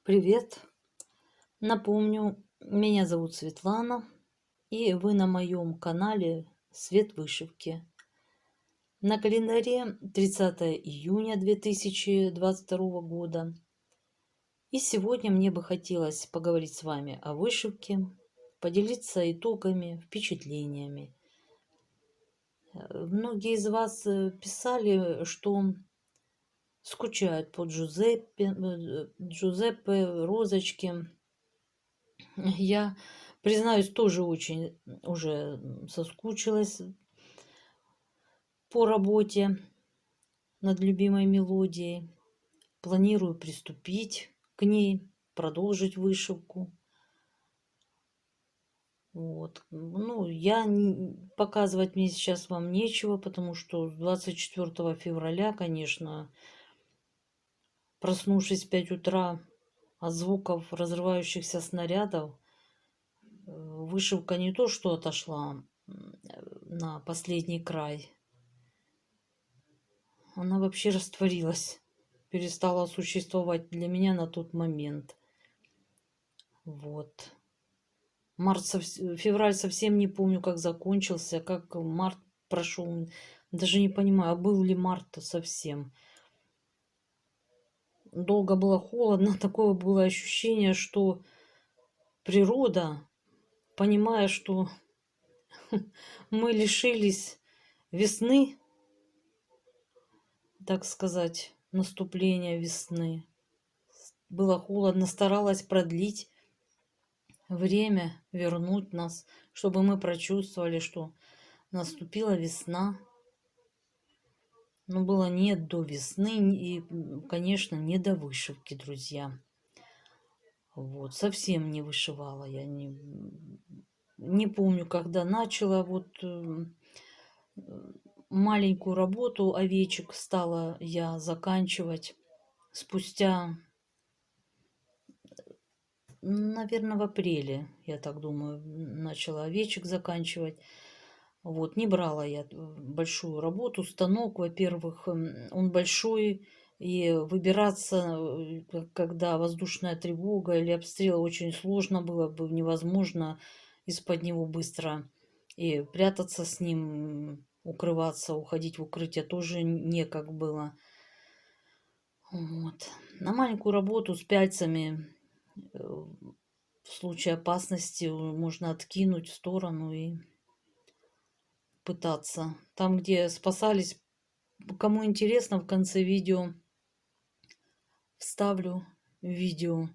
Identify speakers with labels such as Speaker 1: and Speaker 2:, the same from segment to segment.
Speaker 1: Привет! Напомню, меня зовут Светлана, и вы на моем канале «Свет вышивки». На календаре 30 июня 2022 года. И сегодня мне бы хотелось поговорить с вами о вышивке, поделиться итогами, впечатлениями. Многие из вас писали, что скучают по Джузеппе, Розочке. Я, признаюсь, тоже очень уже соскучилась по работе над любимой мелодией. Планирую приступить к ней, продолжить вышивку. Вот. Ну, показывать мне сейчас вам нечего, потому что 24 февраля, конечно, проснувшись в 5 утра от звуков разрывающихся снарядов, вышивка не то что отошла на последний край, она вообще растворилась, перестала существовать для меня на тот момент. Вот. Февраль совсем не помню, как закончился, как март прошел. Даже не понимаю, а был ли март совсем. Долго было холодно, такое было ощущение, что природа, понимая, что мы лишились весны, так сказать, наступления весны. Было холодно, старалась продлить время, вернуть нас, чтобы мы прочувствовали, что наступила весна. Но было не до весны и, конечно, не до вышивки, друзья. Вот, совсем не вышивала я, не помню, когда начала маленькую работу овечек стала я заканчивать спустя, наверное, в апреле, я так думаю, начала овечек заканчивать. Вот, не брала я большую работу, станок, во-первых, он большой, и выбираться, когда воздушная тревога или обстрел, очень сложно было бы, невозможно из-под него быстро. И прятаться с ним, укрываться, уходить в укрытие тоже некак было. Вот. На маленькую работу с пяльцами в случае опасности можно откинуть в сторону и пытаться. Там, где спасались, кому интересно, в конце видео вставлю видео.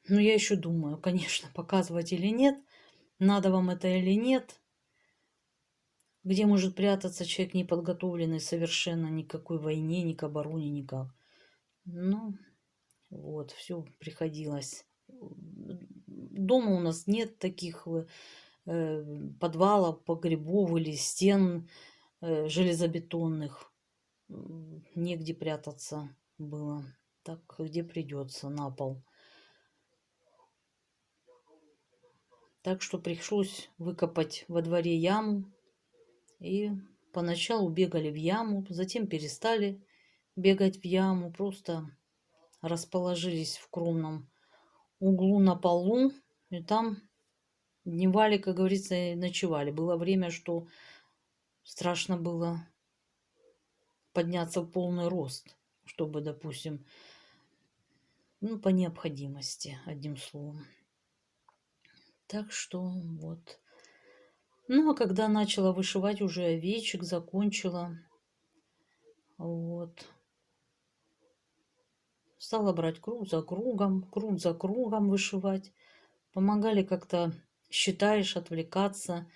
Speaker 1: Но я еще думаю, конечно, показывать или нет, надо вам это или нет. Где может прятаться человек неподготовленный совершенно ни к какой войне, ни к обороне, никак. Ну, вот, все приходилось. Дома у нас нет таких подвалов, погребов или стен железобетонных. Негде прятаться было. Так, где придется, на пол. Так что пришлось выкопать во дворе яму. И поначалу бегали в яму, затем перестали бегать в яму. Просто расположились в укромном углу на полу. И там дневали, как говорится, и ночевали. Было время, что страшно было подняться в полный рост, чтобы, допустим, ну, по необходимости, одним словом. Так что вот. Ну, а когда начала вышивать уже овечек, закончила, вот, стала брать круг за круг за кругом вышивать. Помогали как-то, считаешь, отвлекаться,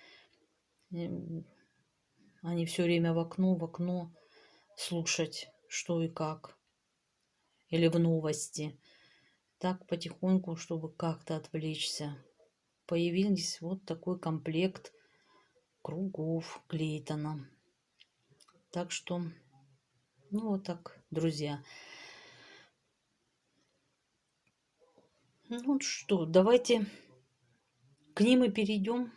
Speaker 1: а не все время в окно слушать, что и как. Или в новости. Так потихоньку, чтобы как-то отвлечься. Появился вот такой комплект кругов Клейтона. Так что, ну вот так, друзья. Ну что, давайте к ним и перейдем.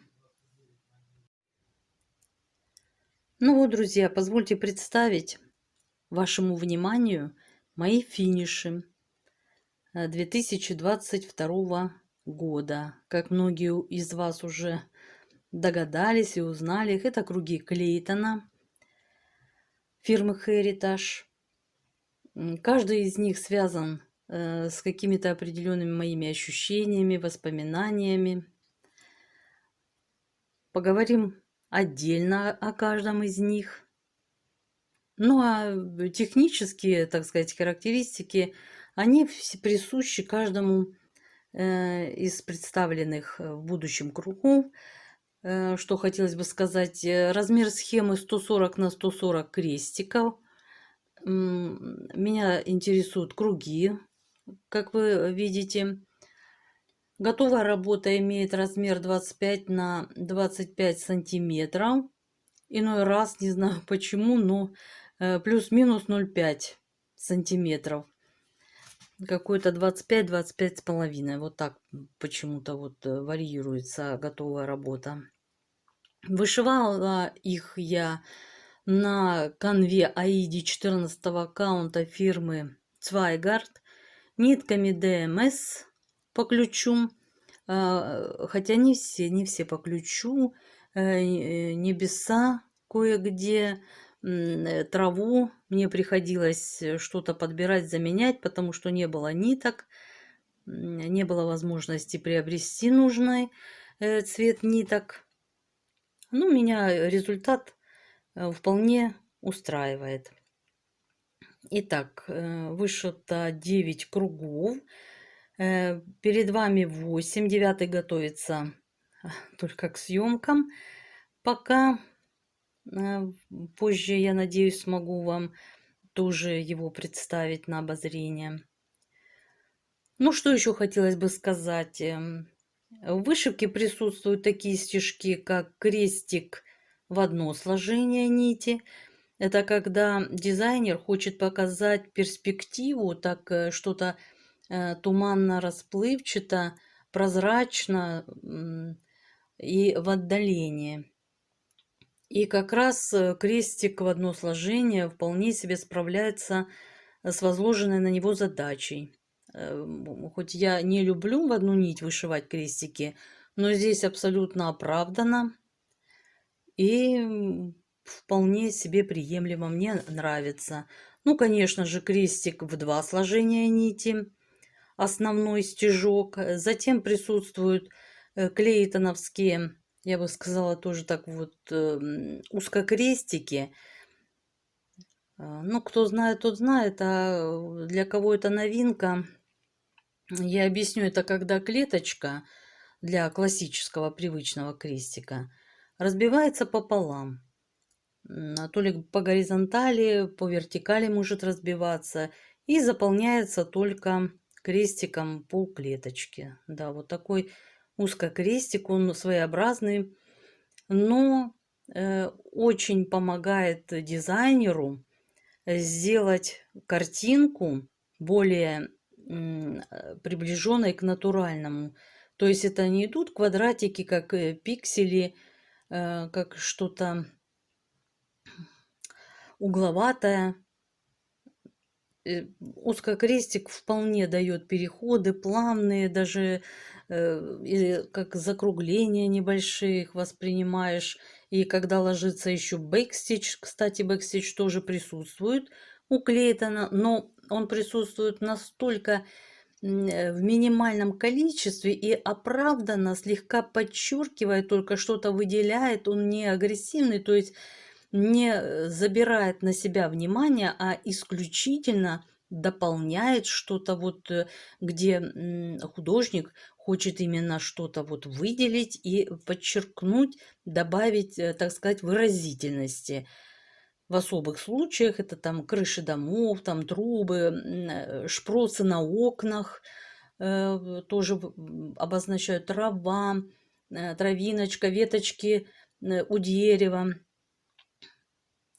Speaker 1: Ну вот, друзья, позвольте представить вашему вниманию мои финиши. 2022 года. Как многие из вас уже догадались и узнали их, это круги Клейтона фирмы Heritage. Каждый из них связан с какими-то определенными моими ощущениями, воспоминаниями. Поговорим отдельно о каждом из них. Ну а технические, так сказать, характеристики, они присущи каждому из представленных в будущем кругу. Что хотелось бы сказать, размер схемы 140 на 140 крестиков. Меня интересуют круги, как вы видите. Готовая работа имеет размер 25 на 25 сантиметров. Иной раз, не знаю почему, но плюс-минус 0,5 сантиметров. Какой-то 25 с половиной. Вот так почему-то вот варьируется готовая работа. Вышивала их я на канве Аиде 14 аккаунта фирмы Zweigart нитками ДМС по ключу. Хотя не все по ключу. Небеса кое-где, траву мне приходилось что-то подбирать, заменять, потому что не было ниток, не было возможности приобрести нужный цвет ниток. Ну, меня результат вполне устраивает. Итак, вышито 9 кругов. Перед вами 8. 9 готовится только к съемкам. Пока позже, я надеюсь, смогу вам тоже его представить на обозрение. Ну, что еще хотелось бы сказать. В вышивке присутствуют такие стежки, как крестик в одно сложение нити. Это когда дизайнер хочет показать перспективу, так что-то туманно-расплывчато, прозрачно и в отдалении. И как раз крестик в одно сложение вполне себе справляется с возложенной на него задачей. Хоть я не люблю в одну нить вышивать крестики, но здесь абсолютно оправдано и вполне себе приемлемо, мне нравится. Ну, конечно же, крестик в 2 сложения нити, основной стежок. Затем присутствуют клейтоновские, я бы сказала, тоже так вот узкокрестики. Ну, кто знает, тот знает, а для кого это новинка, я объясню, это когда клеточка для классического привычного крестика разбивается пополам. То ли по горизонтали, по вертикали может разбиваться и заполняется только крестиком по клеточке. Да, вот такой узкокрестик, он своеобразный, но очень помогает дизайнеру сделать картинку более приближенной к натуральному. То есть это не идут квадратики, как пиксели, как что-то угловатое. Узкокрестик вполне дает переходы плавные, даже как закругления небольших воспринимаешь. И когда ложится еще бэкстич, кстати, бэкстич тоже присутствует у Клейтона, но он присутствует настолько в минимальном количестве и оправданно слегка подчеркивает, только что-то выделяет, он не агрессивный, то есть не забирает на себя внимание, а исключительно дополняет что-то вот, где художник хочет именно что-то вот выделить и подчеркнуть, добавить, так сказать, выразительности. В особых случаях это там крыши домов, там трубы, шпросы на окнах, тоже обозначают трава, травиночка, веточки у дерева.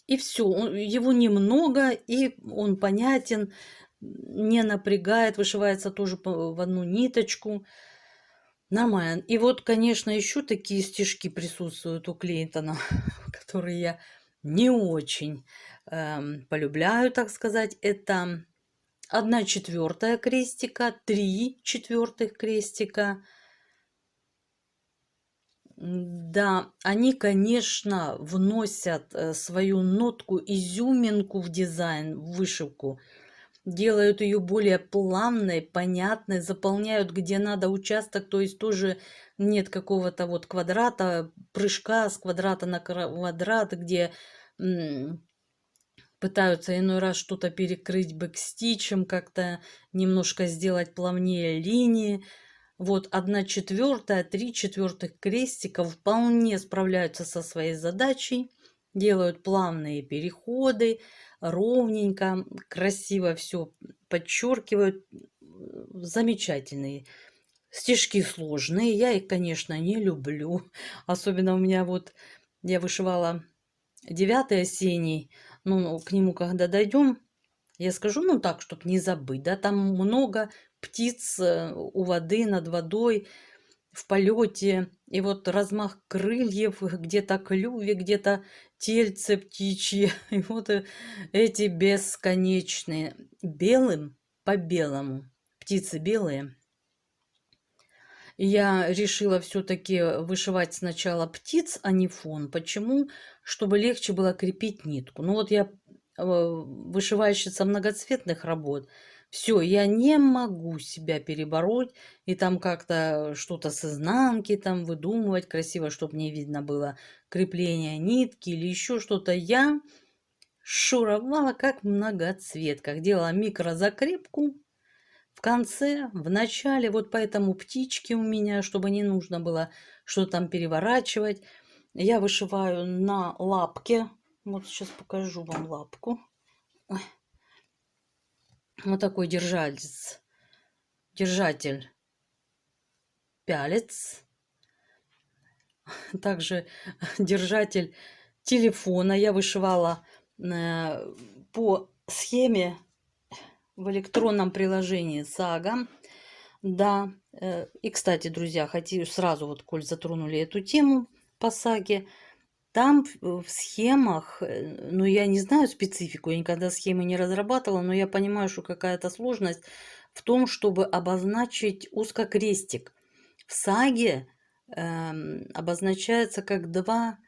Speaker 1: И все, его немного, и он понятен, не напрягает, вышивается тоже в одну ниточку. Нормально. И вот, конечно, еще такие стежки присутствуют у Клейтона, которые я не очень полюбляю, так сказать. Это 1/4 крестика, 3/4 крестика. Да, они, конечно, вносят свою нотку, изюминку в дизайн, в вышивку, делают ее более плавной, понятной, заполняют где надо участок, то есть тоже нет какого-то вот квадрата, прыжка с квадрата на квадрат, где пытаются иной раз что-то перекрыть бэкстичем, как-то немножко сделать плавнее линии. Вот 1/4, 3/4 крестика вполне справляются со своей задачей, делают плавные переходы, ровненько, красиво все подчеркивают. Замечательные. Стежки сложные, я их, конечно, не люблю. Особенно у меня вот, я вышивала 9 осенний, ну, к нему когда дойдем, я скажу, ну так, чтобы не забыть, да, там много птиц у воды, над водой, в полете, и вот размах крыльев, где-то клювик, где-то тельце птичьи, и вот эти бесконечные, белым по белому, птицы белые. Я решила все-таки вышивать сначала птиц, а не фон. Почему? Чтобы легче было крепить нитку. Ну вот я вышивальщица многоцветных работ. Все, я не могу себя перебороть и там как-то что-то с изнанки там выдумывать красиво, чтобы не видно было крепление нитки или еще что-то. Я шуровала как в многоцветках, делала микрозакрепку в конце, в начале, вот поэтому птички у меня, чтобы не нужно было что там переворачивать. Я вышиваю на лапке. Вот сейчас покажу вам лапку. Ой. Вот такой держатель пялец. Также держатель телефона. Я вышивала по схеме в электронном приложении Сага. Да, и, кстати, друзья, хочу сразу, вот, коль затронули эту тему по саге, там в схемах, ну, я не знаю специфику, я никогда схемы не разрабатывала, но я понимаю, что какая-то сложность в том, чтобы обозначить узкокрестик. В саге обозначается как два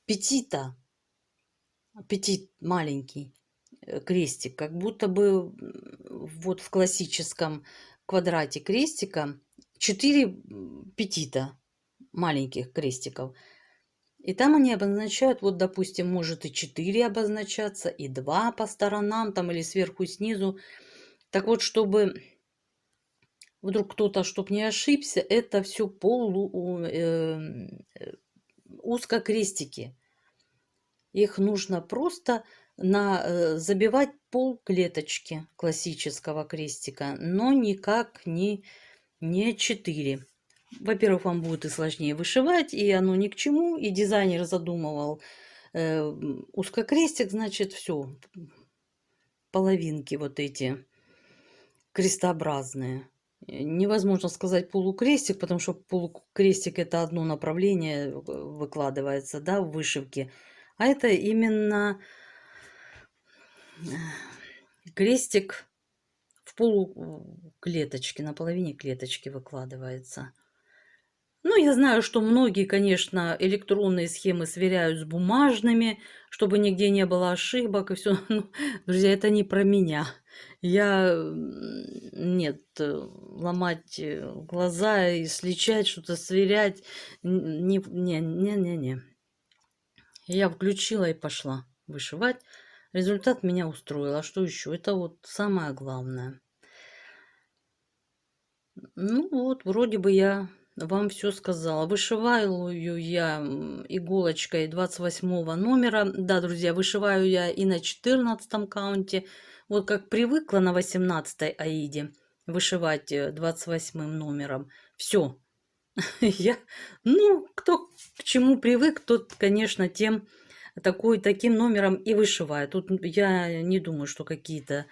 Speaker 1: петита, петит маленький крестик, как будто бы вот в классическом квадрате крестика 4 петита маленьких крестиков. И там они обозначают, вот, допустим, может и 4 обозначаться, и 2 по сторонам, там, или сверху и снизу. Так вот, чтобы вдруг кто-то, чтоб не ошибся, это все узкокрестики. Их нужно просто забивать пол клеточки классического крестика, но никак не 4. Во-первых, вам будет и сложнее вышивать, и оно ни к чему, и дизайнер задумывал узкокрестик, значит, все, половинки вот эти крестообразные. Невозможно сказать полукрестик, потому что полукрестик это одно направление выкладывается, да, в вышивке. А это именно крестик в полуклеточке, на половине клеточки выкладывается. Ну, я знаю, что многие, конечно, электронные схемы сверяют с бумажными, чтобы нигде не было ошибок и все. Ну, друзья, это не про меня. Я, нет, ломать глаза и сличать, что-то сверять, не. Я включила и пошла вышивать. Результат меня устроил. А что еще? Это вот самое главное. Ну вот, вроде бы я вам все сказала. Вышиваю я иголочкой 28 номера. Да, друзья, вышиваю я и на 14 каунте. Вот как привыкла на 18 аиде вышивать 28 номером. Все. Я, ну, кто к чему привык, тот, конечно, таким номером и вышивает. Тут я не думаю, что какие-то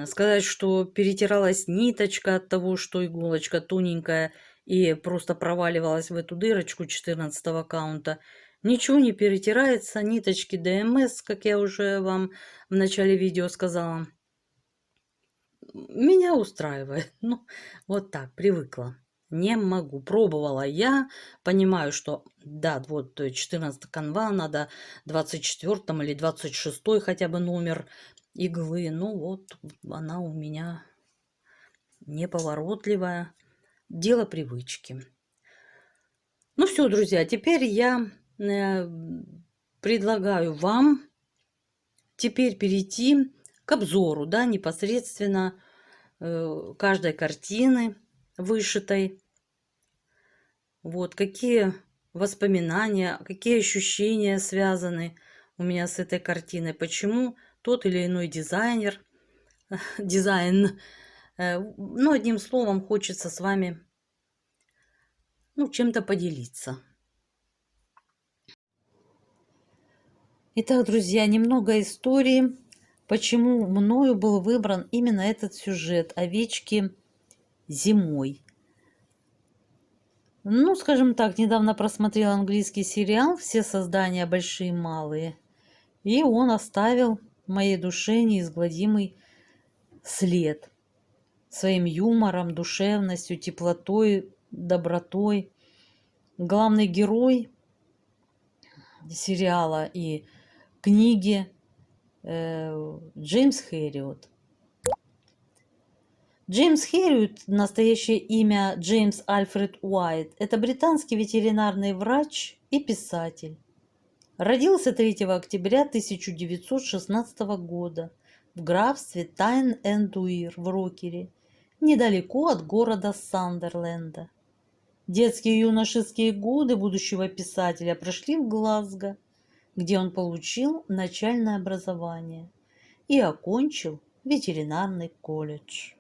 Speaker 1: сказать, что перетиралась ниточка от того, что иголочка тоненькая и просто проваливалась в эту дырочку 14 каунта. Ничего не перетирается, ниточки ДМС, как я уже вам в начале видео сказала. меня устраивает. Ну, вот так, привыкла. Не могу. Пробовала я, понимаю, что да, вот 14 канва, надо 24 или 26 хотя бы номер иглы. Ну вот, она у меня неповоротливая. Дело привычки. Ну все, друзья, теперь я э, предлагаю вам теперь перейти к обзору, да, непосредственно каждой картины вышитой. Вот, какие воспоминания, какие ощущения связаны у меня с этой картиной, почему тот или иной дизайнер, дизайн, ну, одним словом, хочется с вами, ну, чем-то поделиться. Итак, друзья, немного истории, почему мною был выбран именно этот сюжет овечки зимой. Ну, скажем так, недавно просмотрел английский сериал «Все создания большие и малые», и он оставил в моей душе неизгладимый след своим юмором, душевностью, теплотой, добротой. Главный герой сериала и книги Джеймс Хэриот. Джеймс Хэриот, настоящее имя Джеймс Альфред Уайт, это британский ветеринарный врач и писатель. Родился 3 октября 1916 года в графстве Тайн-энд-Уир в Рокере, недалеко от города Сандерленда. Детские и юношеские годы будущего писателя прошли в Глазго, где он получил начальное образование и окончил ветеринарный колледж.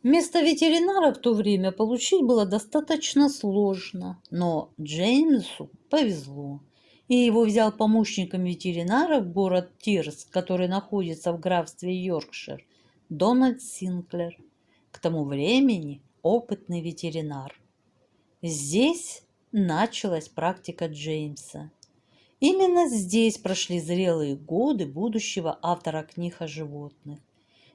Speaker 1: Место ветеринара в то время получить было достаточно сложно, но Джеймсу повезло, и его взял помощником ветеринара в город Тирс, который находится в графстве Йоркшир, Дональд Синклер, к тому времени опытный ветеринар. Здесь началась практика Джеймса. Именно здесь прошли зрелые годы будущего автора книг о животных.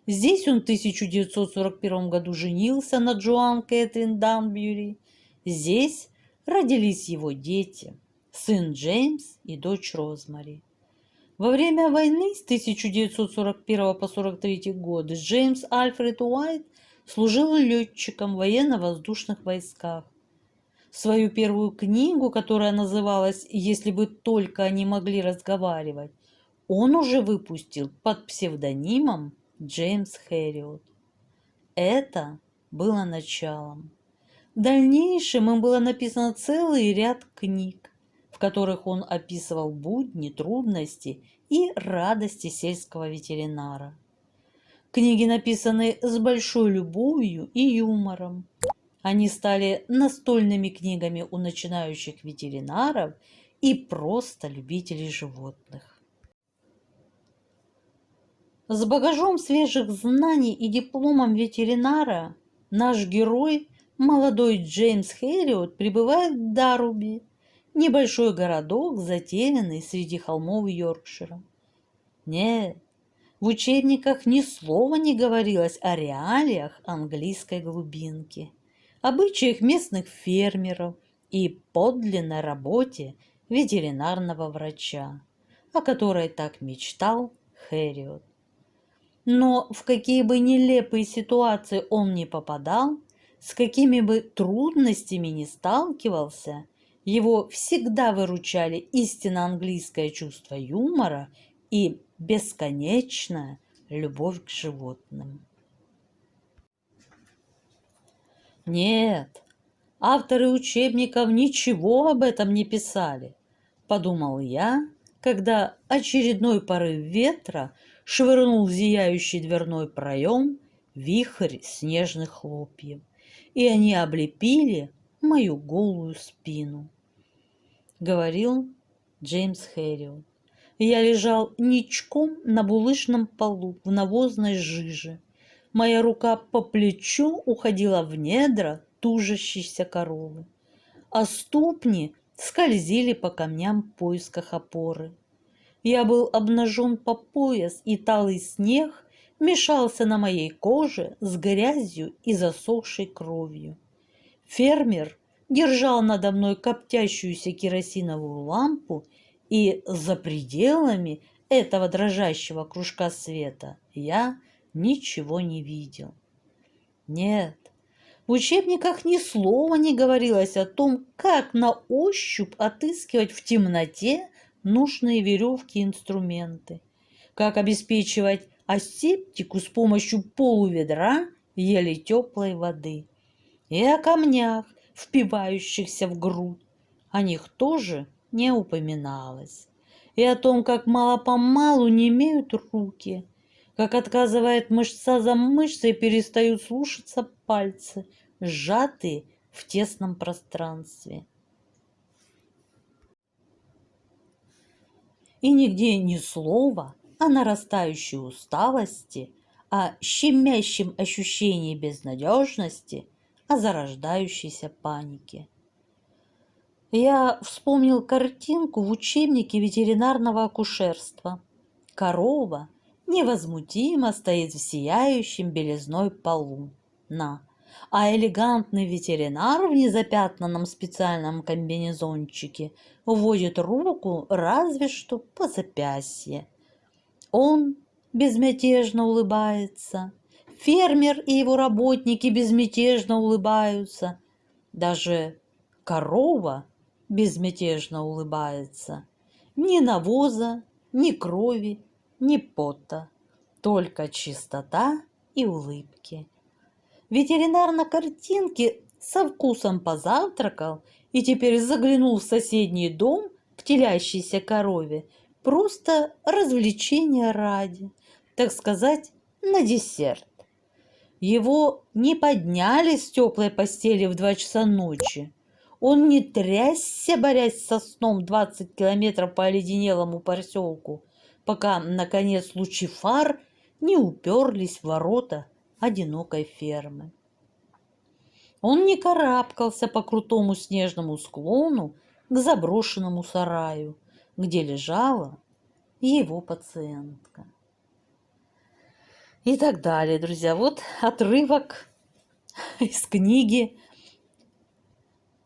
Speaker 1: Здесь он в 1941 году женился на Джоан Кэтрин Данбюри. Здесь родились его дети, сын Джеймс и дочь Розмари. Во время войны с 1941 по 1943 годы Джеймс Альфред Уайт служил летчиком в военно-воздушных войсках. Свою первую книгу, которая называлась «Если бы только они могли разговаривать», он уже выпустил под псевдонимом Джеймс Хэриот. Это было началом. В дальнейшем им было написано целый ряд книг, в которых он описывал будни, трудности и радости сельского ветеринара. Книги написаны с большой любовью и юмором. Они стали настольными книгами у начинающих ветеринаров и просто любителей животных. С багажом свежих знаний и дипломом ветеринара наш герой, молодой Джеймс Хэриот, прибывает в Даруби, небольшой городок, затерянный среди холмов Йоркшира. Нет, в учебниках ни слова не говорилось о реалиях английской глубинки, обычаях местных фермеров и подлинной работе ветеринарного врача, о которой так мечтал Хэриот. Но в какие бы нелепые ситуации он ни попадал, с какими бы трудностями ни сталкивался, его всегда выручали истинно английское чувство юмора и бесконечная любовь к животным. Нет, авторы учебников ничего об этом не писали, подумал я, когда очередной порыв ветра швырнул в зияющий дверной проем вихрь снежных хлопьев, и они облепили мою голую спину. Говорил Джеймс Хэриот. Я лежал ничком на булыжном полу в навозной жиже. Моя рука по плечу уходила в недра тужащейся коровы, а ступни скользили по камням в поисках опоры. Я был обнажен по пояс, и талый снег мешался на моей коже с грязью и засохшей кровью. Фермер держал надо мной коптящуюся керосиновую лампу, и за пределами этого дрожащего кружка света я ничего не видел. Нет, в учебниках ни слова не говорилось о том, как на ощупь отыскивать в темноте нужные веревки и инструменты, как обеспечивать асептику с помощью полуведра еле теплой воды, и о камнях, впивающихся в грудь. О них тоже не упоминалось. И о том, как мало-помалу немеют руки, как отказывает мышца за мышцей, перестают слушаться пальцы, сжатые в тесном пространстве. И нигде ни слова о нарастающей усталости, о щемящем ощущении безнадежности, о зарождающейся панике. Я вспомнил картинку в учебнике ветеринарного акушерства. Корова невозмутимо стоит в сияющем белизной полу, а элегантный ветеринар в незапятнанном специальном комбинезончике вводит руку разве что по запястье. Он безмятежно улыбается, фермер и его работники безмятежно улыбаются, даже корова безмятежно улыбается. Ни навоза, ни крови, ни пота, только чистота и улыбки. Ветеринар на картинке со вкусом позавтракал и теперь заглянул в соседний дом к телящейся корове, просто развлечения ради, так сказать, на десерт. Его не подняли с теплой постели в 2 часа ночи. Он не трясся, борясь со сном 20 километров по оледенелому поселку, пока, наконец, лучи фар не уперлись в ворота одинокой фермы. Он не карабкался по крутому снежному склону к заброшенному сараю, где лежала его пациентка. И так далее, друзья. Вот отрывок из книги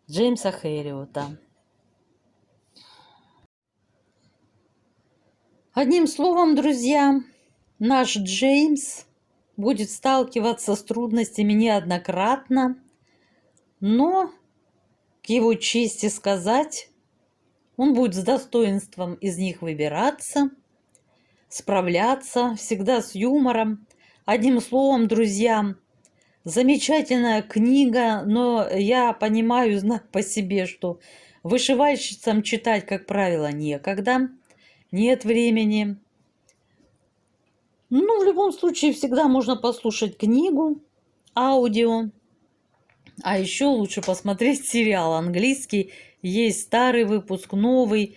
Speaker 1: Джеймса Хэриота. Одним словом, друзья, наш Джеймс будет сталкиваться с трудностями неоднократно, но, к его чести сказать, он будет с достоинством из них выбираться, справляться, всегда с юмором. Одним словом, друзья, замечательная книга, но я понимаю, знаю по себе, что вышивальщицам читать, как правило, некогда, нет времени. Ну, в любом случае, всегда можно послушать книгу, аудио, а еще лучше посмотреть сериал английский. Есть старый выпуск, новый.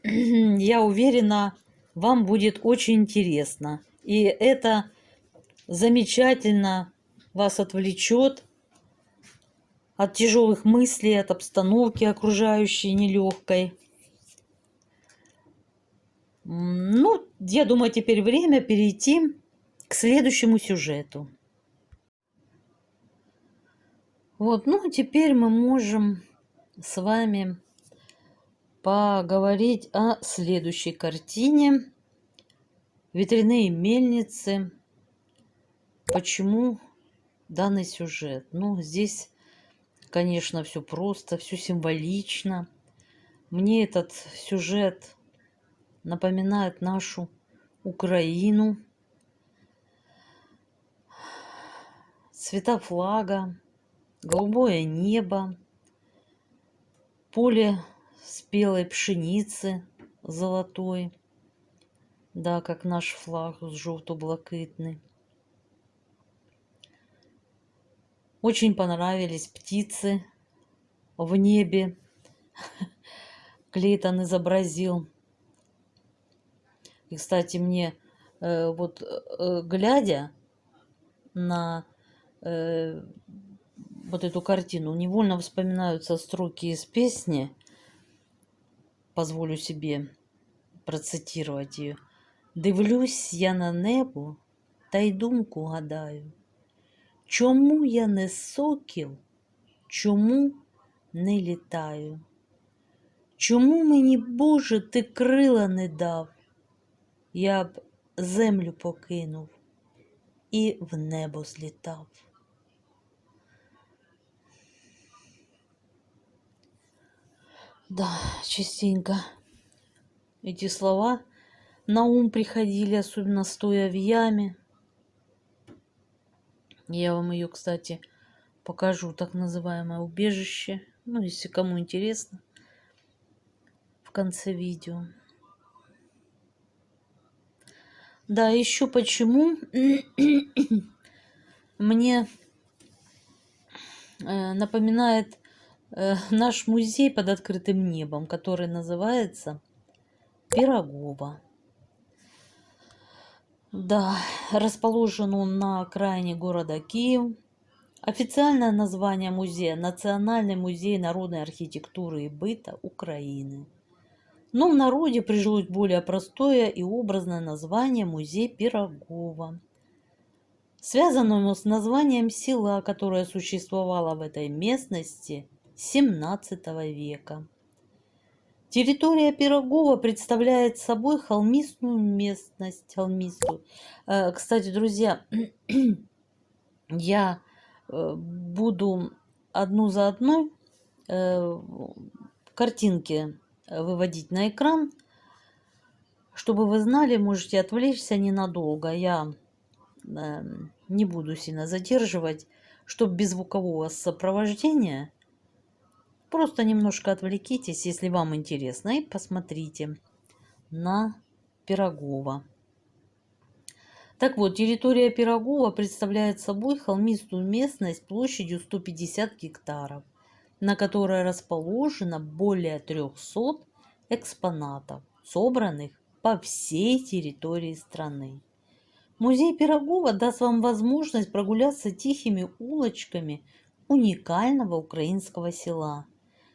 Speaker 1: Я уверена, вам будет очень интересно. И это замечательно вас отвлечет от тяжелых мыслей, от обстановки окружающей нелегкой. Ну, я думаю, теперь время перейти к следующему сюжету. Вот, ну, теперь мы можем с вами поговорить о следующей картине. Ветряные мельницы. Почему данный сюжет? Ну, здесь, конечно, все просто, все символично. Мне этот сюжет напоминает нашу Украину. Цвета флага, голубое небо, поле спелой пшеницы золотой, да, как наш флаг желто-блакитный. Очень понравились птицы в небе. Клейтон изобразил. И, кстати, мне глядя на вот эту картину, невольно вспоминаются строки из песни. Позволю себе процитировать ее. «Дивлюсь я на небо, та й думку гадаю. Чому я не сокіл, чому не літаю? Чому мені, Боже, ти крила не дав? Я б землю покинув і в небо злітав. Да, частенько эти слова на ум приходили, особенно стоя в яме. Я вам ее, кстати, покажу, так называемое убежище. Ну, если кому интересно, в конце видео. Да, еще почему мне напоминает наш музей под открытым небом, который называется Пирогово. Да, расположен он на окраине города Киев. Официальное название музея – Национальный музей народной архитектуры и быта Украины. Но в народе прижилось более простое и образное название «Музей Пирогово». Связано оно с названием села, которое существовало в этой местности с XVII века. Территория Пирогово представляет собой холмистую местность. Кстати, друзья, я буду одну за одной картинки выводить на экран, чтобы вы знали, можете отвлечься ненадолго. Я не буду сильно задерживать, чтобы без звукового сопровождения. Просто немножко отвлекитесь, если вам интересно, и посмотрите на Пирогово. Так вот, территория Пирогово представляет собой холмистую местность площадью 150 гектаров, на которой расположено более 300 экспонатов, собранных по всей территории страны. Музей Пирогово даст вам возможность прогуляться тихими улочками уникального украинского села,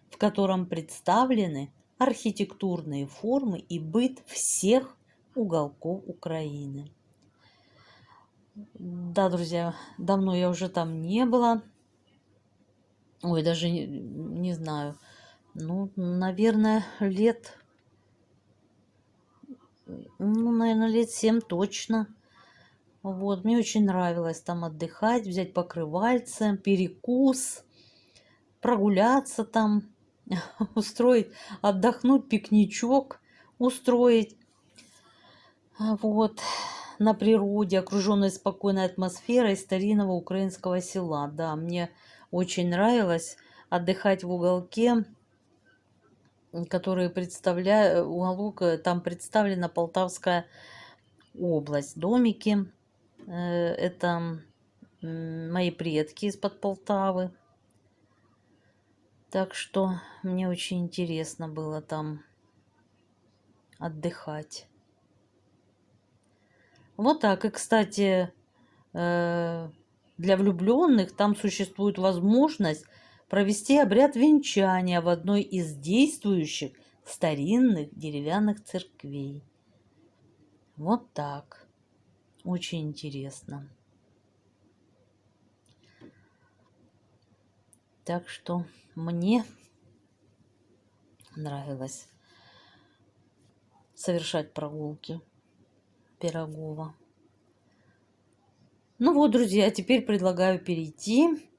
Speaker 1: в котором представлены архитектурные формы и быт всех уголков Украины. Да, друзья, давно я уже там не была. Ой, даже не знаю. Ну, наверное, лет 7 точно. Вот, мне очень нравилось там отдыхать, взять покрывальце, перекус, прогуляться там, устроить, отдохнуть, пикничок устроить. Вот, на природе, окруженной спокойной атмосферой старинного украинского села. Да, мне очень нравилось отдыхать в уголке, который представляет, уголок, там представлена Полтавская область. Домики, это мои предки из-под Полтавы. Так что мне очень интересно было там отдыхать. Вот так. И, кстати, для влюбленных там существует возможность провести обряд венчания в одной из действующих старинных деревянных церквей. Вот так. Очень интересно. Так что мне нравилось совершать прогулки Пирогово. Ну вот, друзья, теперь предлагаю перейти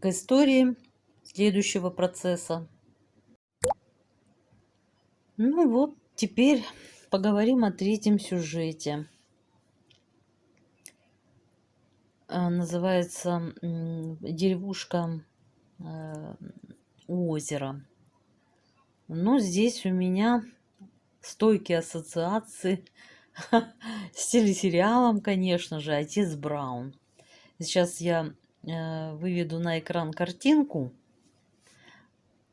Speaker 1: к истории следующего процесса. Ну вот, теперь поговорим о третьем сюжете. Называется «Деревушка у озера». Но здесь у меня стойкие ассоциации с телесериалом, конечно же, «Отец Браун». Сейчас я выведу на экран картинку,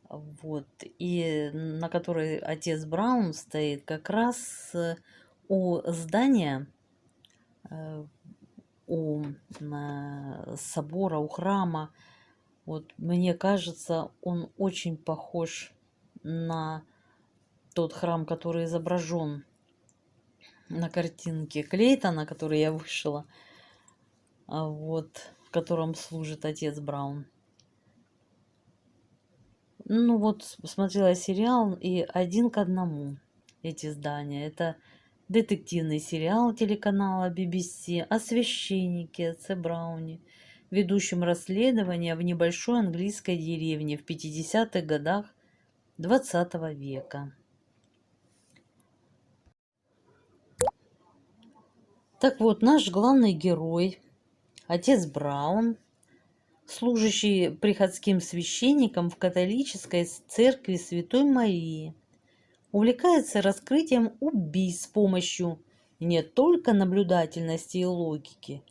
Speaker 1: вот, и на которой отец Браун стоит как раз у здания, у собора, у храма. Вот мне кажется, он очень похож на тот храм, который изображен на картинке Клейтона, который я вышила, вот, в котором служит отец Браун. Ну вот, смотрела сериал, и 1 к 1 эти здания. Это детективный сериал телеканала BBC о священнике отце Брауне, ведущем расследование в небольшой английской деревне в 50-х годах XX века. Так вот, наш главный герой, отец Браун, служащий приходским священником в католической церкви Святой Марии, увлекается раскрытием убийств с помощью не только наблюдательности и логики,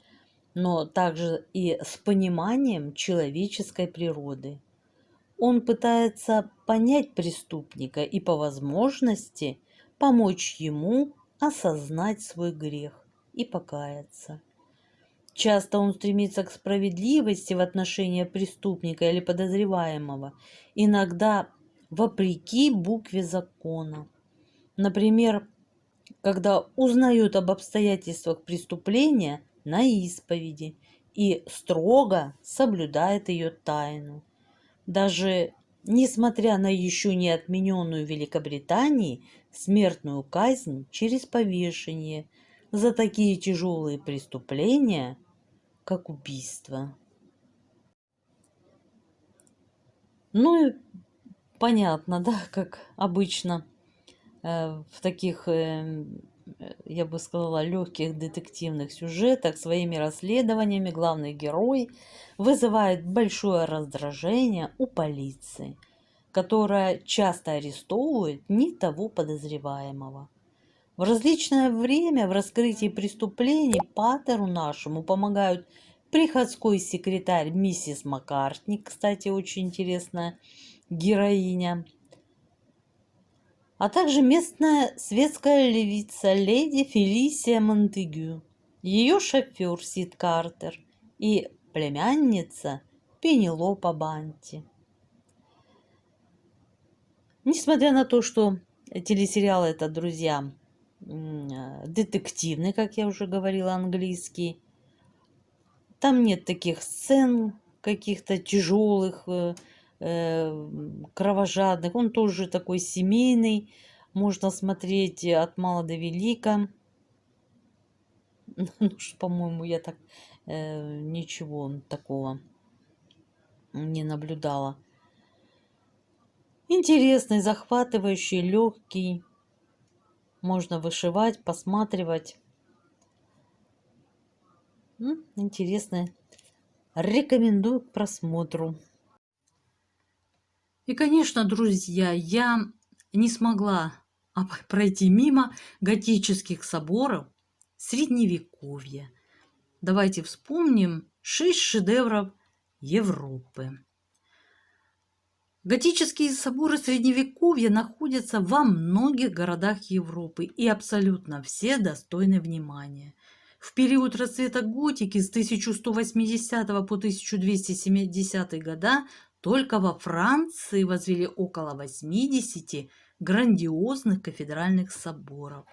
Speaker 1: но также и с пониманием человеческой природы. Он пытается понять преступника и по возможности помочь ему осознать свой грех и покаяться. Часто он стремится к справедливости в отношении преступника или подозреваемого, иногда вопреки букве закона. Например, когда узнает об обстоятельствах преступления на исповеди и строго соблюдает ее тайну. Даже несмотря на еще не отмененную в Великобритании смертную казнь через повешение за такие тяжелые преступления, как убийство. Ну и понятно, да, как обычно в таких, я бы сказала, легких детективных сюжетах своими расследованиями главный герой вызывает большое раздражение у полиции, которая часто арестовывает не того подозреваемого. В различное время в раскрытии преступлений Паттеру нашему помогают приходской секретарь миссис Маккартни, кстати, очень интересная героиня, а также местная светская львица леди Фелисия Монтегю, ее шофер Сид Картер и племянница Пенелопа Банти. Несмотря на то, что телесериал это, друзья, детективный, как я уже говорила, английский, там нет таких сцен каких-то тяжелых, кровожадных. Он тоже такой семейный. Можно смотреть от мала до велика. Ну, по-моему, я так ничего такого не наблюдала. Интересный, захватывающий, легкий. Можно вышивать, посматривать. Интересно. Рекомендую к просмотру. И, конечно, друзья, я не смогла пройти мимо готических соборов Средневековья. Давайте вспомним 6 шедевров Европы. Готические соборы Средневековья находятся во многих городах Европы, и абсолютно все достойны внимания. В период расцвета готики с 1180 по 1270 года только во Франции возвели около 80 грандиозных кафедральных соборов.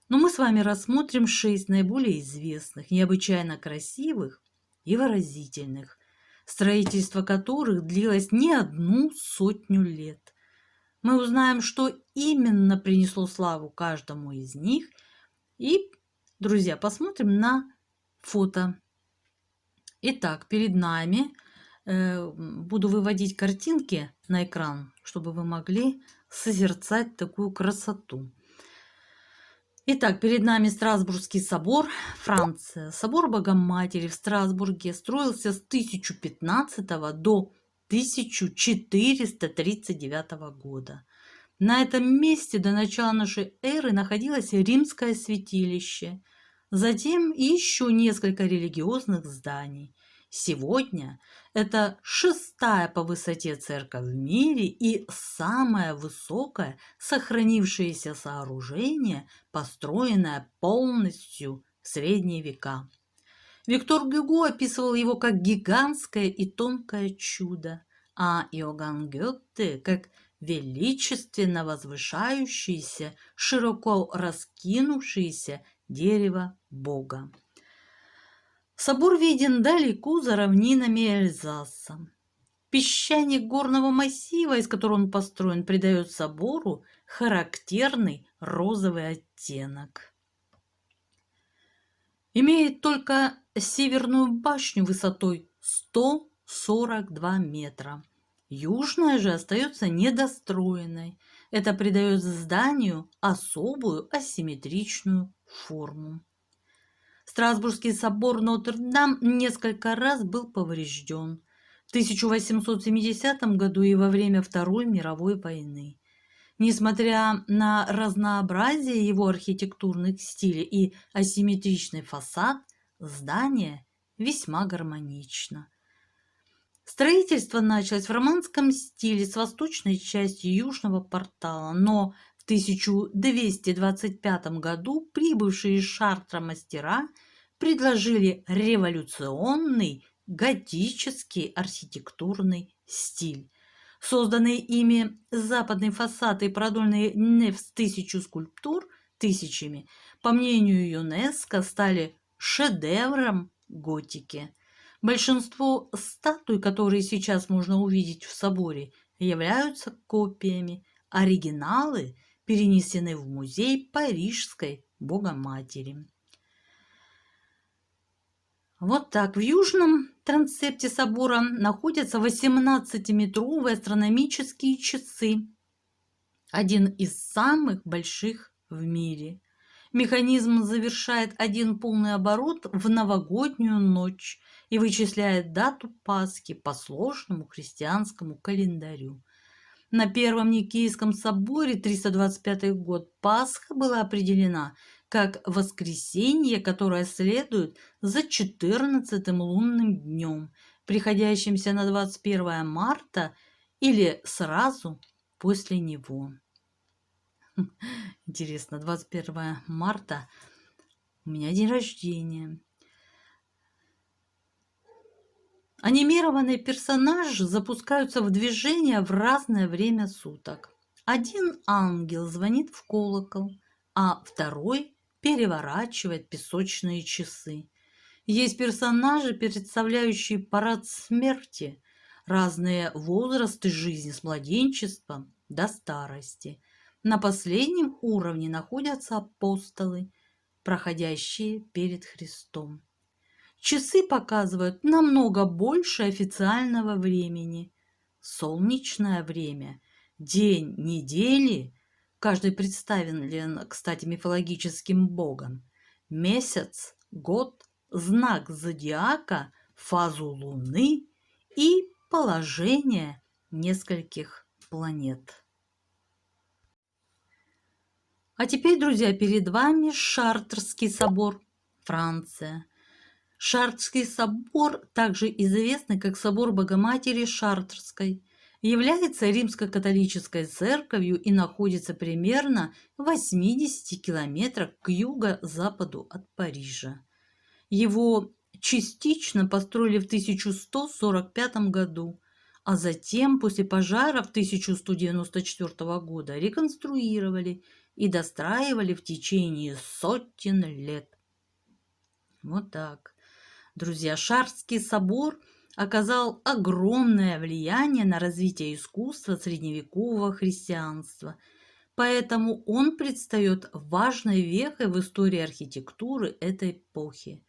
Speaker 1: Но мы с вами рассмотрим 6 наиболее известных, необычайно красивых и выразительных, строительство которых длилось не 100 лет. Мы узнаем, что именно принесло славу каждому из них. И, друзья, посмотрим на фото. Итак, перед нами буду выводить картинки на экран, чтобы вы могли созерцать такую красоту. Итак, перед нами Страсбургский собор, Франция. Собор Богоматери в Страсбурге строился с 1015 до 1439 года. На этом месте до начала нашей эры находилось римское святилище, затем еще несколько религиозных зданий. Сегодня это 6-я по высоте церковь в мире и самое высокое сохранившееся сооружение, построенное полностью в средние века. Виктор Гюго описывал его как гигантское и тонкое чудо, а Иоганн Гёте как величественно возвышающееся, широко раскинувшееся дерево Бога. Собор виден далеко за равнинами Эльзаса. Песчаник горного массива, из которого он построен, придает собору характерный розовый оттенок. Имеет только северную башню высотой 142 метра. Южная же остается недостроенной. Это придает зданию особую асимметричную форму. Страсбургский собор Нотр-Дам несколько раз был поврежден. В 1870 году и во время Второй мировой войны. Несмотря на разнообразие его архитектурных стилей и асимметричный фасад, здание весьма гармонично. Строительство началось в романском стиле с восточной части южного портала, но в 1225 году прибывшие из Шартра мастера предложили революционный готический архитектурный стиль. Созданные ими западный фасад и продольный неф с 1000 скульптур тысячами, по мнению ЮНЕСКО, стали шедевром готики. Большинство статуй, которые сейчас можно увидеть в соборе, являются копиями. Оригиналы перенесены в музей Парижской Богоматери. Вот так. В южном трансепте собора находятся 18-метровые астрономические часы. Один из самых больших в мире. Механизм завершает один полный оборот в новогоднюю ночь и вычисляет дату Пасхи по сложному христианскому календарю. На Первом Никейском соборе 325 год Пасха была определена как воскресенье, которое следует за 14-м лунным днем, приходящимся на 21 марта или сразу после него. Интересно, 21 марта у меня день рождения. Анимированные персонажи запускаются в движение в разное время суток. Один ангел звонит в колокол, а второй переворачивает песочные часы. Есть персонажи, представляющие парад смерти, разные возрасты жизни с младенчества до старости. На последнем уровне находятся апостолы, проходящие перед Христом. Часы показывают намного больше официального времени. Солнечное время, день недели, каждый представлен, кстати, мифологическим богом, месяц, год, знак зодиака, фазу Луны и положение нескольких планет. А теперь, друзья, перед вами Шартрский собор, Франция. Шартрский собор, также известный как собор Богоматери Шартрской, является римско-католической церковью и находится примерно в 80 километрах к юго-западу от Парижа. Его частично построили в 1145 году, а затем, после пожара в 1194 года, реконструировали и достраивали в течение сотен лет. Вот так. Друзья, Шартрский собор оказал огромное влияние на развитие искусства средневекового христианства, поэтому он предстает важной вехой в истории архитектуры этой эпохи.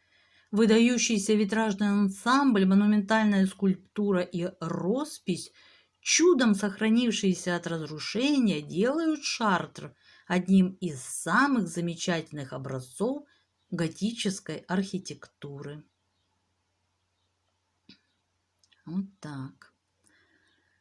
Speaker 1: Выдающийся витражный ансамбль, монументальная скульптура и роспись, чудом сохранившиеся от разрушения, делают Шартр одним из самых замечательных образцов готической архитектуры. Вот так.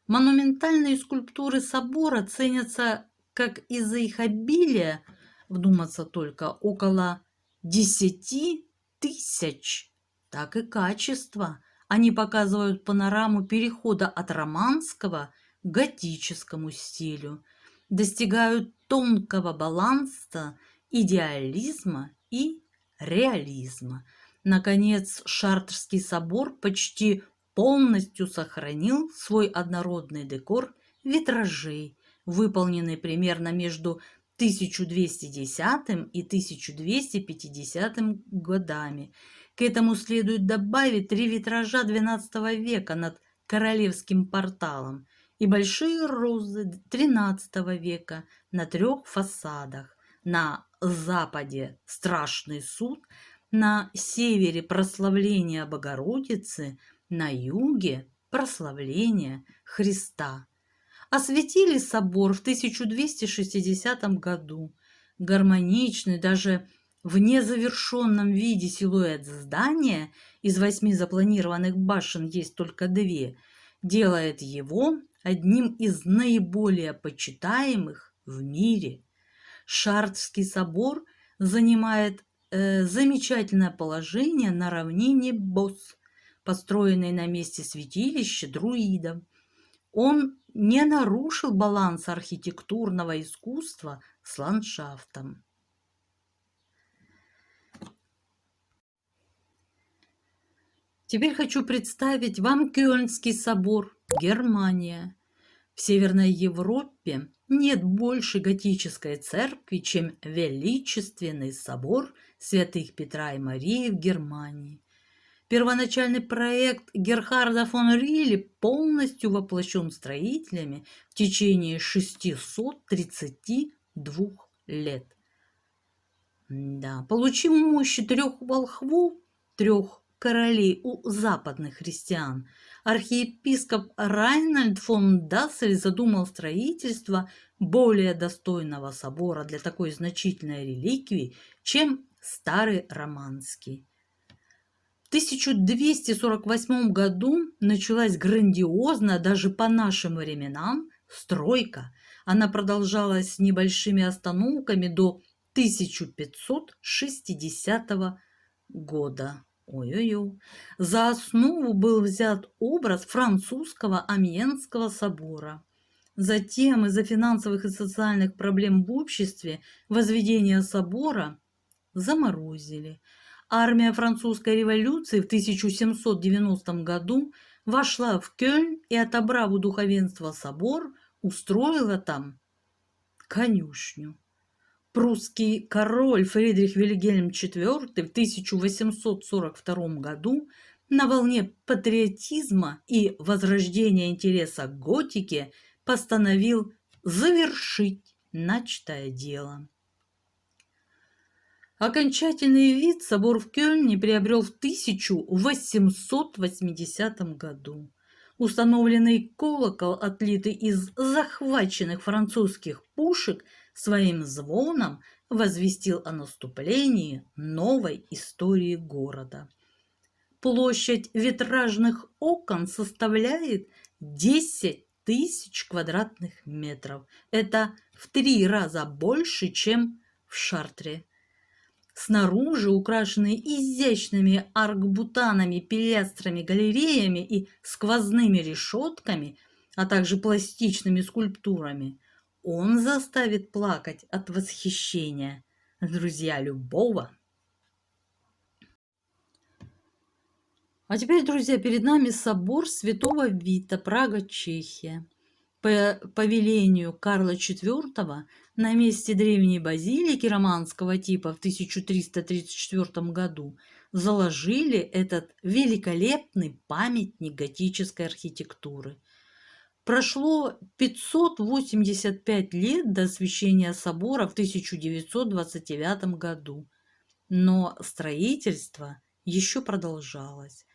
Speaker 1: Монументальные скульптуры собора ценятся как из-за их обилия, вдуматься только, около 10 тысяч, так и качества. Они показывают панораму перехода от романского к готическому стилю, достигают тонкого баланса идеализма и реализма. Наконец, Шартрский собор почти полностью сохранил свой однородный декор витражей, выполненный примерно между 1210 и 1250 годами. К этому следует добавить 3 витража XII века над Королевским порталом и большие розы XIII века на 3 фасадах. На западе страшный суд, на севере прославление Богородицы, на юге прославление Христа. Осветили собор в 1260 году. Гармоничный, даже в незавершенном виде силуэт здания, из 8 запланированных башен есть только 2, делает его одним из наиболее почитаемых в мире. Шартрский собор занимает замечательное положение на равнине Босс, построенной на месте святилища друидов. Он не нарушил баланс архитектурного искусства с ландшафтом. Теперь хочу представить вам Кёльнский собор, Германия. В Северной Европе нет больше готической церкви, чем величественный собор святых Петра и Марии в Германии. Первоначальный проект Герхарда фон Рилли полностью воплощен строителями в течение 632 лет. Да, получив мощи 3 волхвов, 3 королей у западных христиан, архиепископ Райнальд фон Дассель задумал строительство более достойного собора для такой значительной реликвии, чем старый романский. В 1248 году началась грандиозная, даже по нашим временам, стройка. Она продолжалась с небольшими остановками до 1560 года. Ой-ой-ой. За основу был взят образ французского Амьенского собора. Затем из-за финансовых и социальных проблем в обществе возведение собора заморозили. Армия французской революции в 1790 году вошла в Кёльн и, отобрав у духовенства собор, устроила там конюшню. Прусский король Фридрих Вильгельм IV в 1842 году на волне патриотизма и возрождения интереса к готике постановил завершить начатое дело. Окончательный вид собор в Кёльне приобрел в 1880 году. Установленный колокол, отлитый из захваченных французских пушек, своим звоном возвестил о наступлении новой истории города. Площадь витражных окон составляет 10 тысяч квадратных метров. Это в 3 раза больше, чем в Шартре. Снаружи украшенный изящными аркбутанами, пилястрами, галереями и сквозными решетками, а также пластичными скульптурами, он заставит плакать от восхищения, друзья, любого. А теперь, друзья, перед нами собор Святого Вита, Прага, Чехия. По повелению Карла IV на месте древней базилики романского типа в 1334 году заложили этот великолепный памятник готической архитектуры. Прошло 585 лет до освящения собора в 1929 году, но строительство еще продолжалось.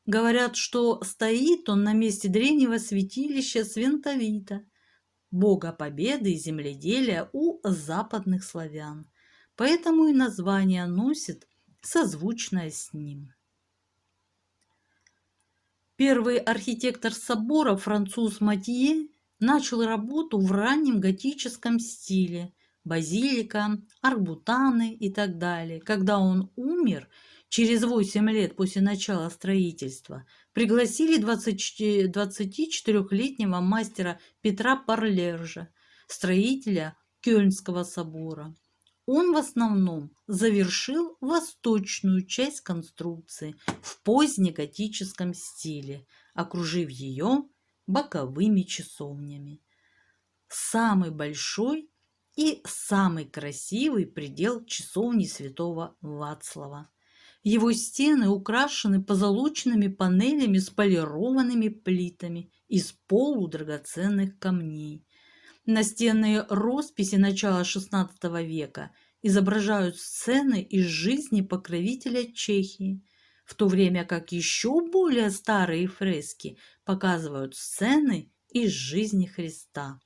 Speaker 1: Говорят, что стоит он на месте древнего святилища Свентовита, бога победы и земледелия у западных славян. Поэтому и название носит созвучное с ним. Первый архитектор собора, француз Матье, начал работу в раннем готическом стиле, базилика, аркбутаны и так далее. Когда он умер, через 8 лет после начала строительства, пригласили 24-летнего мастера Петра Парлержа, строителя Кёльнского собора. Он в основном завершил восточную часть конструкции в позднеготическом стиле, окружив ее боковыми часовнями. самый большой и самый красивый предел часовни Святого Вацлава. Его стены украшены позолоченными панелями с полированными плитами из полудрагоценных камней. Настенные росписи начала XVI века изображают сцены из жизни покровителя Чехии, в то время как еще более старые фрески показывают сцены из жизни Христа.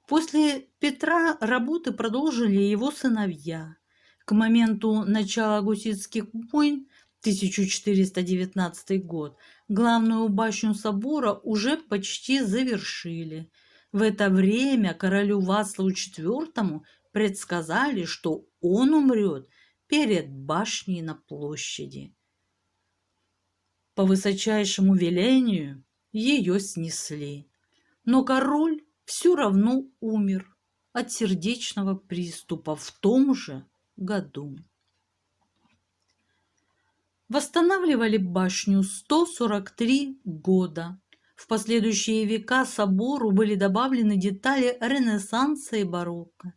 Speaker 1: После Петра работы продолжили его сыновья. К моменту начала гуситских войн, 1419 год, главную башню собора уже почти завершили. В это время королю Вацлаву IV предсказали, что он умрет перед башней на площади. По высочайшему велению ее снесли, но король все равно умер от сердечного приступа в том же году. Восстанавливали башню 143 года. В последующие века собору были добавлены детали Ренессанса и барокко,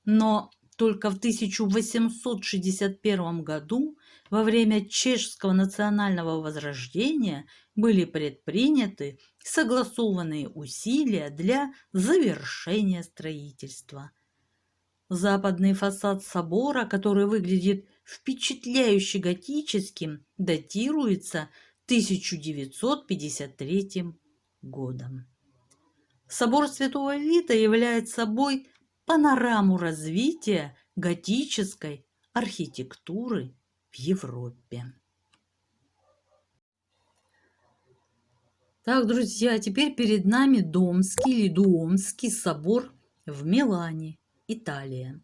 Speaker 1: но только в 1861 году, во время чешского национального возрождения, были предприняты согласованные усилия для завершения строительства. Западный фасад собора, который выглядит впечатляюще готическим, датируется 1953 годом. Собор Святого Вита является собой панораму развития готической архитектуры в Европе. Так, друзья, теперь перед нами Домский или Дуомский собор в Милане, Италия.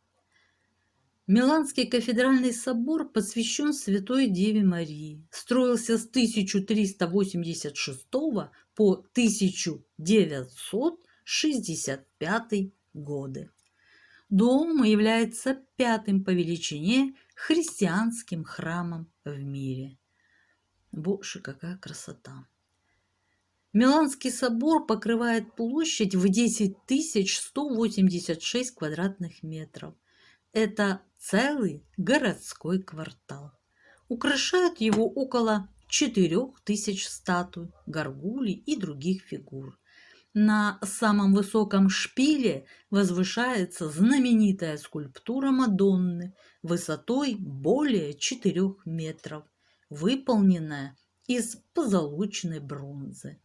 Speaker 1: Миланский кафедральный собор посвящен Святой Деве Марии. Строился с 1386 по 1965 годы. Дом является пятым по величине христианским храмом в мире. Боже, какая красота! Миланский собор покрывает площадь в 10 186 квадратных метров. Это целый городской квартал. Украшают его около 4000 статуй, горгулей и других фигур. На самом высоком шпиле возвышается знаменитая скульптура Мадонны высотой более 4 метров, выполненная из позолоченной бронзы.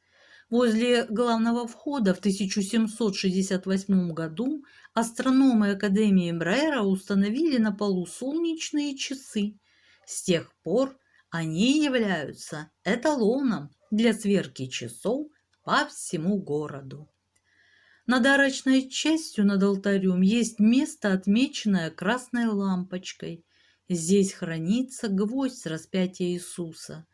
Speaker 1: Возле главного входа в 1768 году астрономы Академии Брейра установили на полу солнечные часы. С тех пор они являются эталоном для сверки часов по всему городу. Над арочной частью над алтарем есть место, отмеченное красной лампочкой. Здесь хранится гвоздь с распятия Иисуса.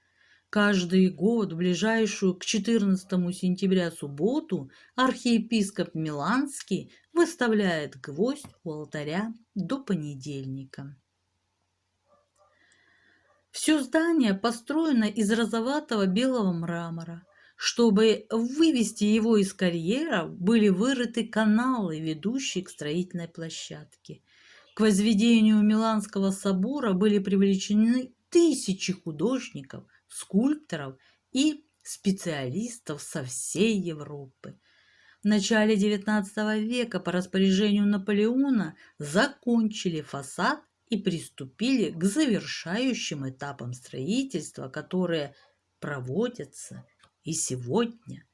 Speaker 1: Каждый год в ближайшую к 14 сентября субботу архиепископ Миланский выставляет гвоздь у алтаря до понедельника. Все здание построено из розоватого белого мрамора. Чтобы вывести его из карьера, были вырыты каналы, ведущие к строительной площадке. К возведению Миланского собора были привлечены тысячи художников, скульпторов и специалистов со всей Европы. В начале XIX века по распоряжению Наполеона закончили фасад и приступили к завершающим этапам строительства, которые проводятся и сегодня.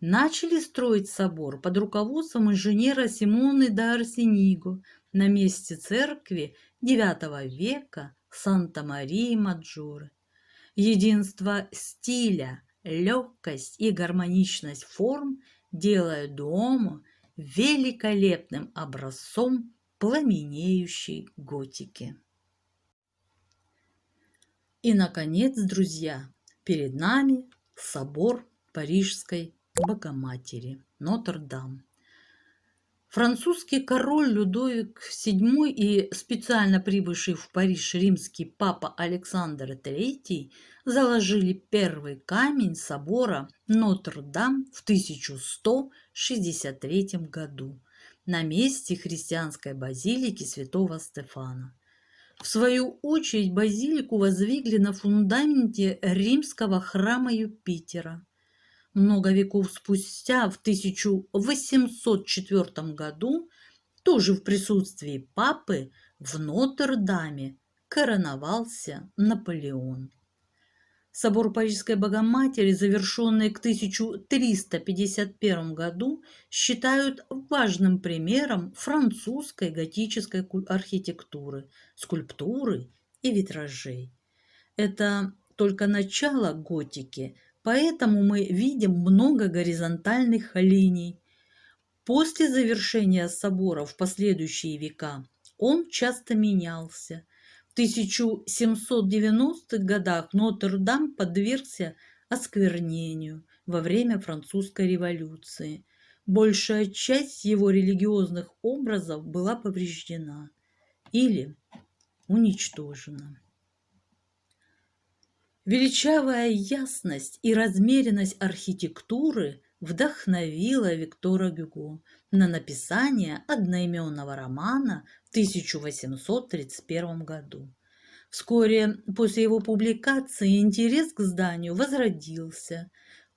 Speaker 1: Начали строить собор под руководством инженера Симоне да Арсениго на месте церкви IX века Санта-Марии-Маджоре. Единство стиля, легкость и гармоничность форм делают Дуомо великолепным образцом пламенеющей готики. И, наконец, друзья, перед нами собор Парижской Богоматери, Нотр-Дам. Французский король Людовик VII и специально прибывший в Париж римский папа Александр III заложили первый камень собора Нотр-Дам в 1163 году на месте христианской базилики святого Стефана. В свою очередь базилику воздвигли на фундаменте римского храма Юпитера. Много веков спустя, в 1804 году, тоже в присутствии папы, в Нотр-Даме короновался Наполеон. Собор Парижской Богоматери, завершенный к 1351 году, считают важным примером французской готической архитектуры, скульптуры и витражей. Это только начало готики, поэтому мы видим много горизонтальных линий. После завершения собора в последующие века он часто менялся. В 1790-х годах Нотр-Дам подвергся осквернению во время Французской революции. Большая часть его религиозных образов была повреждена или уничтожена. Величавая ясность и размеренность архитектуры вдохновила Виктора Гюго на написание одноименного романа в 1831 году. Вскоре после его публикации интерес к зданию возродился.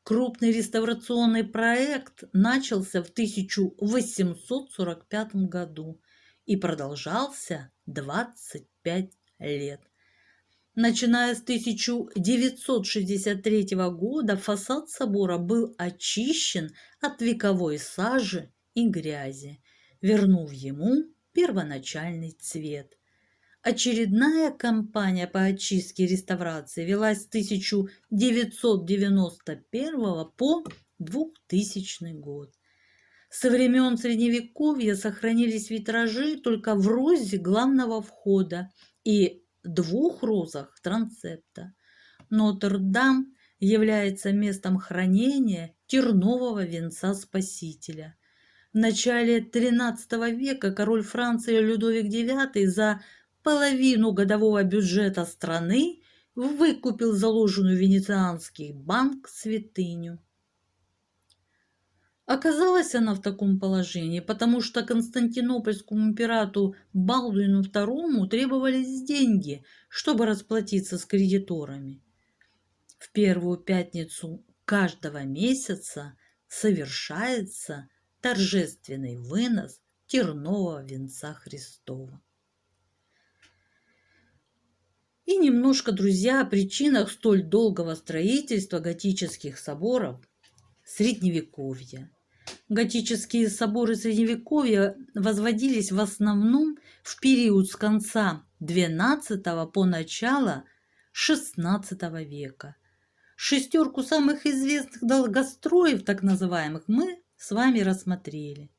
Speaker 1: Крупный реставрационный проект начался в 1845 году и продолжался 25 лет. Начиная с 1963 года фасад собора был очищен от вековой сажи и грязи, вернув ему первоначальный цвет. Очередная кампания по очистке и реставрации велась с 1991 по 2000 год. Со времен Средневековья сохранились витражи только в розе главного входа и двух розах трансепта. Нотр-Дам является местом хранения тернового венца Спасителя. В начале XIII века король Франции Людовик IX за половину годового бюджета страны выкупил заложенную в Венецианский банк святыню. Оказалась она в таком положении, потому что константинопольскому императору Балдуину II требовались деньги, чтобы расплатиться с кредиторами. В первую пятницу каждого месяца совершается торжественный вынос тернового венца Христова. И немножко, друзья, о причинах столь долгого строительства готических соборов Средневековья. Готические соборы Средневековья возводились в основном в период с конца XII по начало XVI века. Шестерку самых известных долгостроев, так называемых, мы с вами рассмотрели.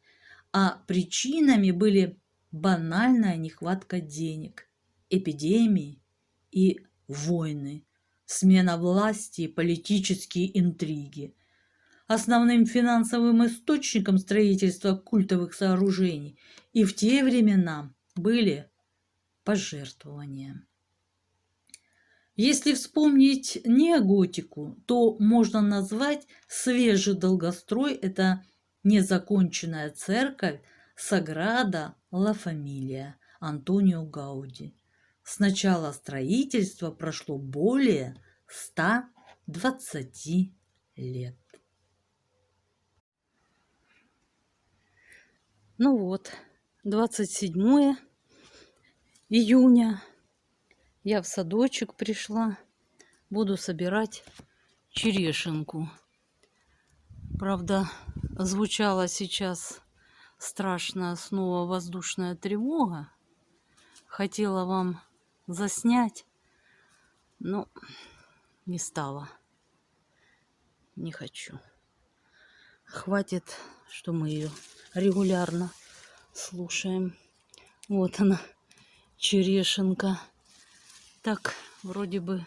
Speaker 1: А причинами были банальная нехватка денег, эпидемии и войны, смена власти и политические интриги. Основным финансовым источником строительства культовых сооружений и в те времена были пожертвования. Если вспомнить неоготику, то можно назвать свежий долгострой – это незаконченная церковь Саграда ла Фамилия Антонио Гауди. С начала строительства прошло более 120 лет. Ну вот, 27 июня я в садочек пришла, буду собирать черешенку. Правда, звучала сейчас страшная снова воздушная тревога. Хотела вам заснять, но не стала. Не хочу. Хватит, что мы ее регулярно слушаем. Вот она, черешенка. Так, вроде бы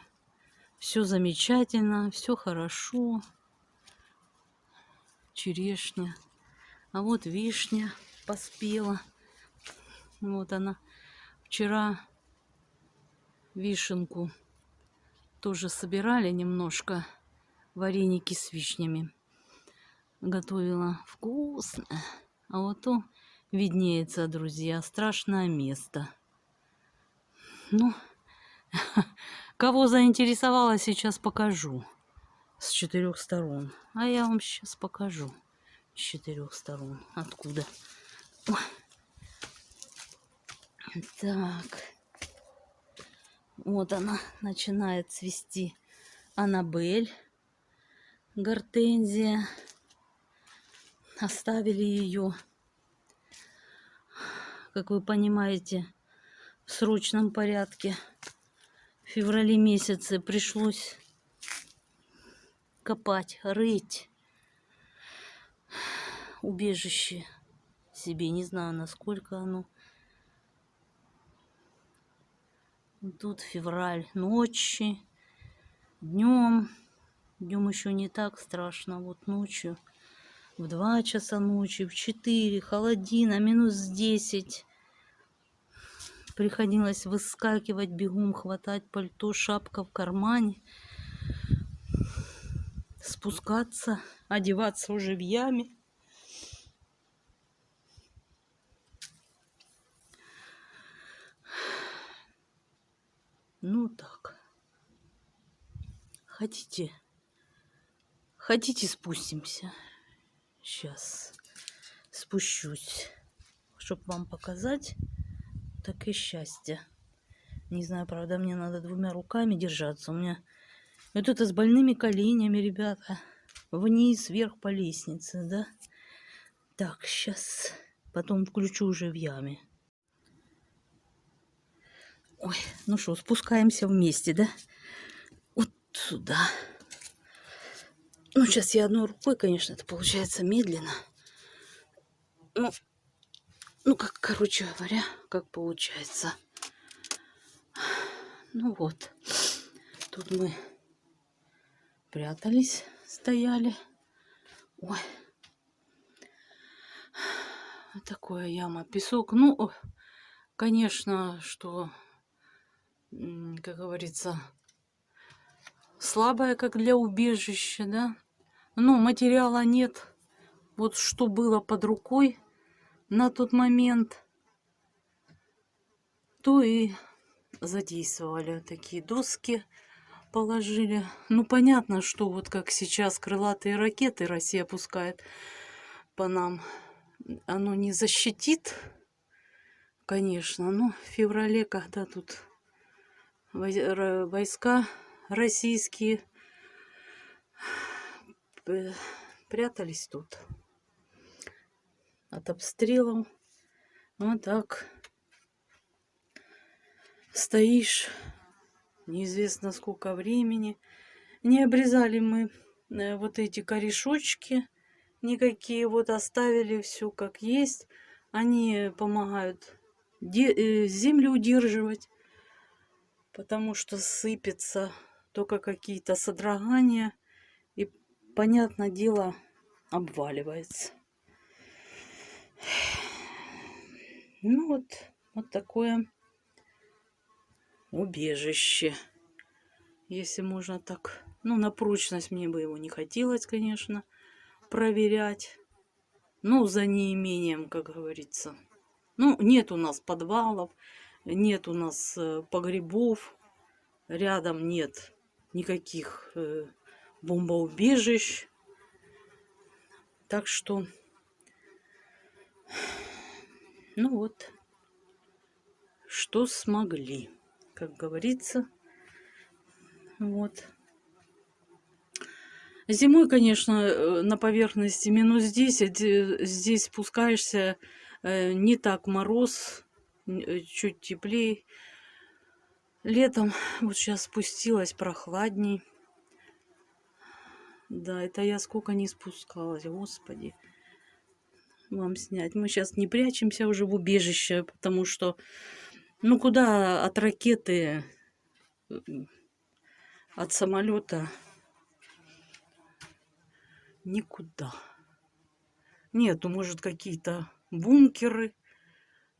Speaker 1: все замечательно, все хорошо. Черешня. А вот вишня. поспела. Вот она. Вчера вишенку тоже собирали немножко. Вареники с вишнями. Готовила вкусно. А вот то виднеется, друзья, страшное место. Ну, кого заинтересовало, сейчас покажу. С 4 сторон. А я вам сейчас покажу. С 4 сторон. Откуда? Ой. Так. Вот она начинает цвести. Аннабель. Гортензия. Оставили ее, как вы понимаете, в срочном порядке. В феврале месяце пришлось копать, рыть убежище себе. Не знаю, насколько оно. Тут февраль, ночи, днем. Днем еще не так страшно. Вот ночью в 2 часа ночи, в 4, холодина, -10. Приходилось выскакивать, бегом хватать пальто, шапка в кармане. Спускаться, одеваться уже в яме. Ну так. Хотите спустимся? Сейчас спущусь, чтобы вам показать такое счастье. Не знаю, правда, мне надо 2 руками держаться. У меня вот это с больными коленями, ребята. Вниз, вверх по лестнице, да? Так, сейчас. Потом включу уже в яме. Ой, ну что, спускаемся вместе, да? Вот сюда. Ну, сейчас я одной рукой, конечно, это получается медленно. Ну, как, короче говоря, как получается. Ну вот. Тут мы прятались, стояли. Ой. Такое яма, песок. Ну, конечно, что, как говорится, слабое, как для убежища, да. Но материала нет. Вот что было под рукой на тот момент, то и задействовали. Такие доски положили. Ну, понятно, что вот как сейчас крылатые ракеты Россия пускает по нам, оно не защитит, конечно. Но в феврале, когда тут войска российские прятались тут от обстрелов, вот так стоишь, неизвестно сколько времени. Не обрезали мы вот эти корешочки никакие, вот оставили все как есть. Они помогают землю удерживать, потому что сыпется только какие-то содрогания и, понятное дело, обваливается. Ну вот такое убежище, если можно так. Ну, на прочность мне бы его не хотелось, конечно, проверять. Ну, за неимением, как говорится. Ну, нет у нас подвалов, нет у нас погребов, рядом нет никаких бомбоубежищ. Так что, ну вот, что смогли, как говорится. Вот. Зимой, конечно, на поверхности -10. Здесь спускаешься, не так мороз, чуть теплее. Летом, вот сейчас спустилась, прохладней. Да, это я сколько не спускалась, господи. Вам снять. Мы сейчас не прячемся уже в убежище, потому что, ну, куда от ракеты, от самолета? Никуда. Нет, ну, может, какие-то бункеры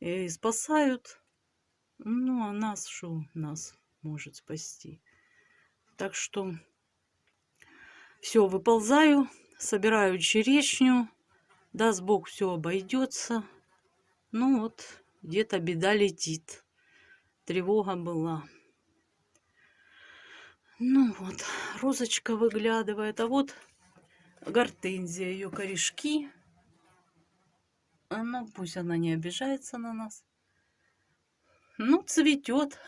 Speaker 1: и спасают. Ну, а нас что нас может спасти? Так что все, выползаю, собираю черешню. Даст Бог, все обойдется. Ну вот, где-то беда летит. Тревога была. Ну вот, розочка выглядывает. А вот гортензия, ее корешки. Ну, пусть она не обижается на нас. Ну, цветет,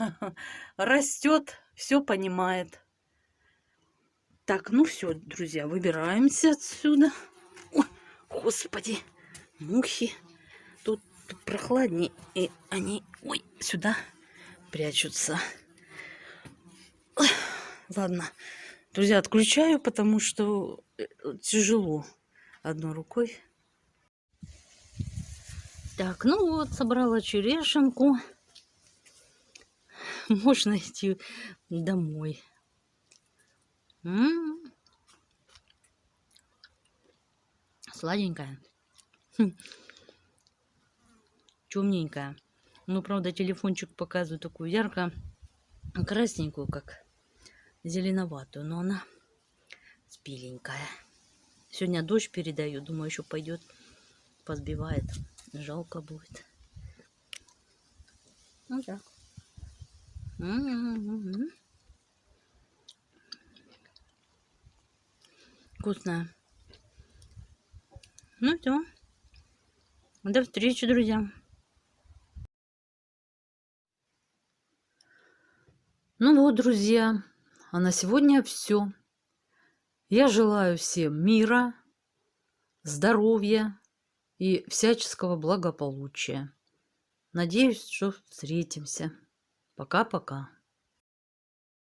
Speaker 1: растет, все понимает. Так, ну все, друзья, выбираемся отсюда. Ой, господи, мухи. Тут прохладнее, и они, ой, сюда прячутся. Ой, ладно, друзья, отключаю, потому что тяжело одной рукой. Так, ну вот, собрала черешенку. Можно идти домой. Сладенькая. Темненькая. Ну, правда, телефончик показывает такую ярко-красненькую, как зеленоватую, но она спиленькая. Сегодня дождь передаю, думаю, еще пойдет, позбивает. Жалко будет. Ну так. Вкусная. Ну все. До встречи, друзья. Ну вот, друзья, а на сегодня все. Я желаю всем мира, здоровья и всяческого благополучия. Надеюсь, что встретимся. Пока-пока.